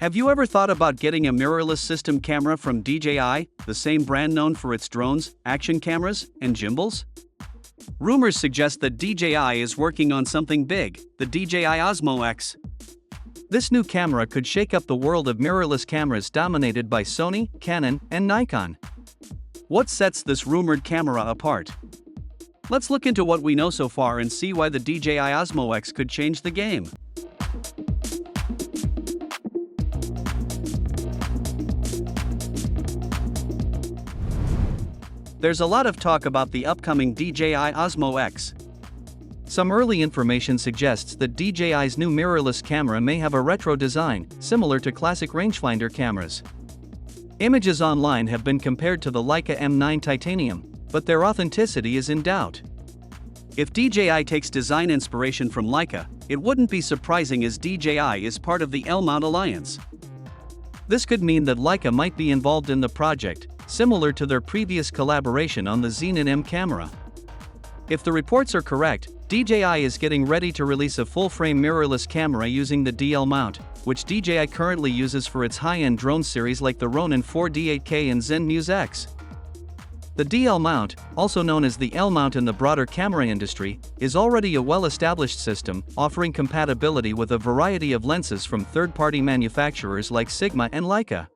Have you ever thought about getting a mirrorless system camera from DJI, the same brand known for its drones, action cameras, and gimbals? Rumors suggest that DJI is working on something big, the DJI Osmo X. This new camera could shake up the world of mirrorless cameras dominated by Sony, Canon, and Nikon. What sets this rumored camera apart? Let's look into what we know so far and see why the DJI Osmo X could change the game. There's a lot of talk about the upcoming DJI Osmo X. Some early information suggests that DJI's new mirrorless camera may have a retro design, similar to classic rangefinder cameras. Images online have been compared to the Leica M9 Titanium, but their authenticity is in doubt. If DJI takes design inspiration from Leica, it wouldn't be surprising as DJI is part of the L-mount alliance. This could mean that Leica might be involved in the project, similar to their previous collaboration on the Xenon M camera. If the reports are correct, DJI is getting ready to release a full-frame mirrorless camera using the DL mount, which DJI currently uses for its high-end drone series like the Ronin 4D 8K and Zen Muse X. The DL mount, also known as the L mount in the broader camera industry, is already a well-established system, offering compatibility with a variety of lenses from third-party manufacturers like Sigma and Leica.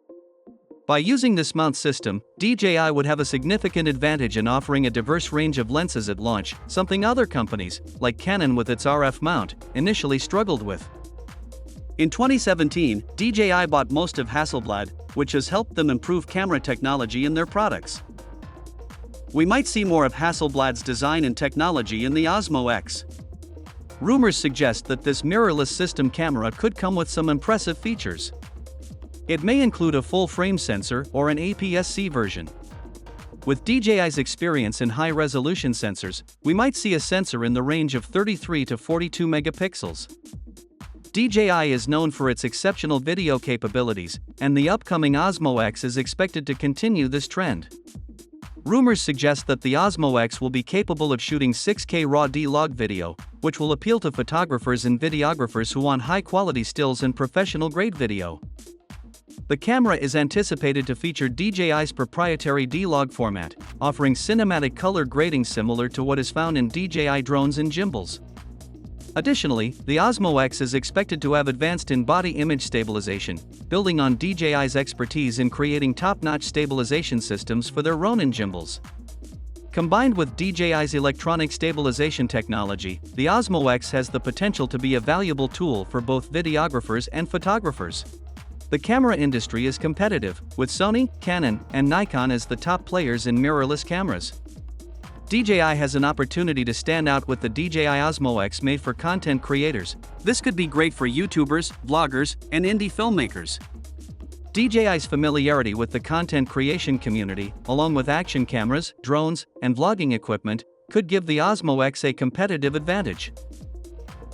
By using this mount system, DJI would have a significant advantage in offering a diverse range of lenses at launch, something other companies, like Canon with its RF mount, initially struggled with. In 2017, DJI bought most of Hasselblad, which has helped them improve camera technology in their products. We might see more of Hasselblad's design and technology in the Osmo X. Rumors suggest that this mirrorless system camera could come with some impressive features. It may include a full-frame sensor or an APS-C version. With DJI's experience in high-resolution sensors, we might see a sensor in the range of 33 to 42 megapixels. DJI is known for its exceptional video capabilities, and the upcoming Osmo X is expected to continue this trend. Rumors suggest that the Osmo X will be capable of shooting 6K RAW D-Log video, which will appeal to photographers and videographers who want high-quality stills and professional-grade video. The camera is anticipated to feature DJI's proprietary D-Log format, offering cinematic color grading similar to what is found in DJI drones and gimbals. Additionally, the Osmo X is expected to have advanced in-body image stabilization, building on DJI's expertise in creating top-notch stabilization systems for their Ronin gimbals. Combined with DJI's electronic stabilization technology, the Osmo X has the potential to be a valuable tool for both videographers and photographers. The camera industry is competitive, with Sony, Canon, and Nikon as the top players in mirrorless cameras. DJI has an opportunity to stand out with the DJI Osmo X made for content creators. This could be great for YouTubers, vloggers, and indie filmmakers. DJI's familiarity with the content creation community, along with action cameras, drones, and vlogging equipment, could give the Osmo X a competitive advantage.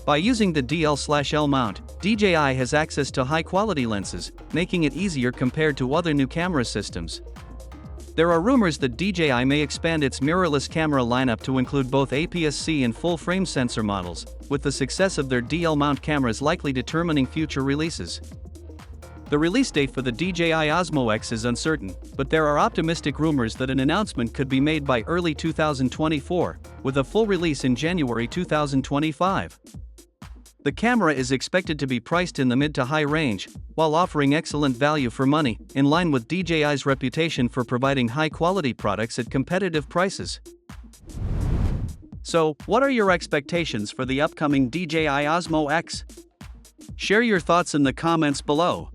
By using the DL/L mount, DJI has access to high-quality lenses, making it easier compared to other new camera systems. There are rumors that DJI may expand its mirrorless camera lineup to include both APS-C and full-frame sensor models, with the success of their DL mount cameras likely determining future releases. The release date for the DJI Osmo X is uncertain, but there are optimistic rumors that an announcement could be made by early 2024, with a full release in January 2025. The camera is expected to be priced in the mid to high range, while offering excellent value for money, in line with DJI's reputation for providing high-quality products at competitive prices. So, what are your expectations for the upcoming DJI Osmo X? Share your thoughts in the comments below.